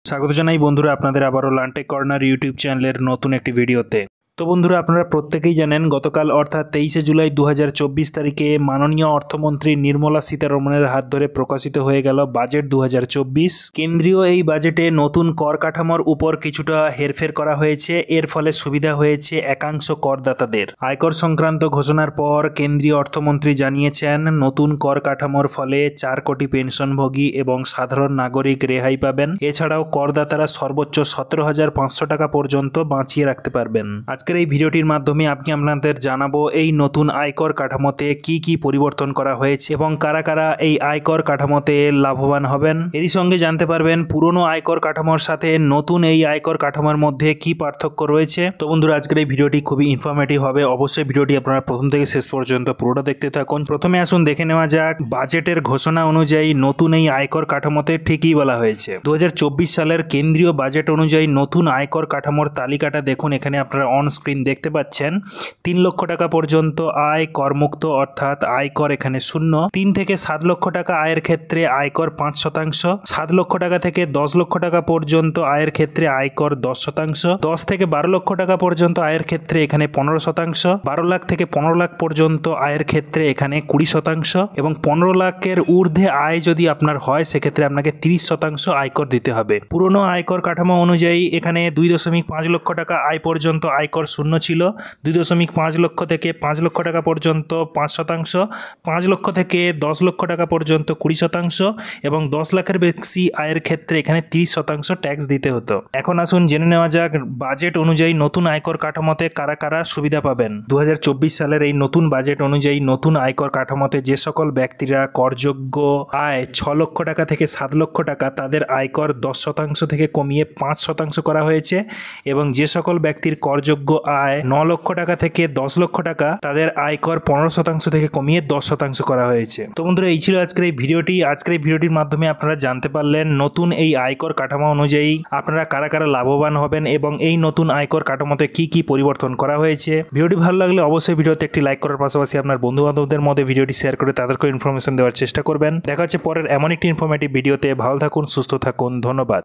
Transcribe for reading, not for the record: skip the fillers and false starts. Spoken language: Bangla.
স্বাগত জানাই বন্ধুরা আপনাদের আবারও লান্টেক কর্নার ইউটিউব চ্যানেলের নতুন একটি ভিডিওতে। তো বন্ধুরা আপনারা প্রত্যেকেই জানেন গতকাল অর্থাৎ 23শে জুলাই 2024 তারিখে মাননীয় অর্থমন্ত্রী নির্মলা সীতারমণের হাত ধরে প্রকাশিত হয়ে গেল বাজেট 2024। কেন্দ্রীয় এই বাজেটে নতুন কর কাঠামোর উপর কিছুটা হেরফের করা হয়েছে। এর ফলে সুবিধা হয়েছে একাংশ করদাতাদের। আয়কর সংক্রান্ত ঘোষণার পর কেন্দ্রীয় অর্থমন্ত্রী জানিয়েছেন নতুন কর কাঠামোর ফলে 4 কোটি পেনশনভোগী এবং সাধারণ নাগরিক রেহাই পাবেন। এছাড়াও করদাতারা সর্বোচ্চ 17,500 টাকা পর্যন্ত বাঁচিয়ে রাখতে পারবেন। আজকের এই ভিডিওটির মাধ্যমে আমি আপনাদের জানাবো এই নতুন আয়কর কাঠামোতে কি কি পরিবর্তন করা হয়েছে এবং কারা কারা এই আয়কর কাঠামোতে লাভবান হবেন। এরই সঙ্গে জানতে পারবেন পুরনো আয়কর কাঠামোর সাথে নতুন এই আয়কর কাঠামোর মধ্যে কি পার্থক্য রয়েছে। তো বন্ধুরা আজকের এই ভিডিওটি খুবই ইনফরমেটিভ হবে, অবশ্যই ভিডিওটি আপনারা প্রথম থেকে শেষ পর্যন্ত পুরোটা দেখতে থাকুন। প্রথমে আসুন দেখে নেওয়া যাক বাজেটের ঘোষণা অনুযায়ী নতুন এই আয়কর কাঠামোতে ঠিকই বলা হয়েছে। 2024 সালের কেন্দ্রীয় বাজেট অনুযায়ী নতুন আয়কর কাঠামোর তালিকাটা দেখুন। এখানে আপনারা অন স্ক্রিন দেখতে পাচ্ছেন 3 লক্ষ টাকা পর্যন্ত আয় করমুক্ত, অর্থাৎ আয়কর এখানে শূন্য। 3 থেকে 7 লক্ষ টাকা আয়ের ক্ষেত্রে আয়কর 5%। 7 লক্ষ টাকা থেকে 10 লক্ষ টাকা পর্যন্ত আয়ের ক্ষেত্রে আয়কর 10%। 10 থেকে 12 লক্ষ টাকা পর্যন্ত আয়ের ক্ষেত্রে এখানে 15%। 12 লাখ থেকে 15 লাখ পর্যন্ত আয়ের ক্ষেত্রে এখানে 20% এবং 15 লাখের ঊর্ধ্বে আয় যদি আপনার হয় সেক্ষেত্রে আপনাকে 30% আয়কর দিতে হবে। পুরনো আয়কর কাঠামো অনুযায়ী এখানে 2.5 লক্ষ টাকা আয় পর্যন্ত আয়কর শূন্য ছিল। 2.5 লক্ষ থেকে 5 লক্ষ টাকা পর্যন্ত 5%, 5 লক্ষ থেকে 10 লক্ষ টাকা পর্যন্ত 20% এবং 10 লাখের বেশি আয়ের ক্ষেত্রে এখানে 30% ট্যাক্স দিতে হতো। এখন আসুন জেনে নেওয়া যাক বাজেট অনুযায়ী নতুন আয়কর কাঠামোতে কারা কারা সুবিধা পাবেন। 2024 সালের এই নতুন বাজেট অনুযায়ী নতুন আয়কর কাঠামোতে যে সকল ব্যক্তিরা করযোগ্য আয় 6 লক্ষ টাকা থেকে 7 লক্ষ টাকা তাদের আয়কর 10% থেকে কমিয়ে 5% করা হয়েছে এবং যে সকল ব্যক্তির করযোগ্য আয় 9 লক্ষ টাকা থেকে 10 লক্ষ টাকা তাদের আয়কর 15% থেকে কমিয়ে 10% করা হয়েছে। তো বন্ধুরা এই ছিল আজকের এই ভিডিওটি। আজকের এই ভিডিওটির মাধ্যমে আপনারা জানতে পারলেন নতুন এই আয়কর কাঠামো অনুযায়ী আপনারা কারা কারা লাভবান হবেন এবং এই নতুন আয়কর কাঠামোতে কি কি পরিবর্তন করা হয়েছে। ভিডিওটি ভালো লাগলে অবশ্যই ভিডিওতে একটি লাইক করার পাশাপাশি আপনার বন্ধু বান্ধবদের মধ্যে ভিডিওটি শেয়ার করে তাদেরকে ইনফরমেশন দেওয়ার চেষ্টা করবেন। দেখা হচ্ছে পরের এমন একটি ইনফরমেটিভ ভিডিওতে। ভালো থাকুন, সুস্থ থাকুন, ধন্যবাদ।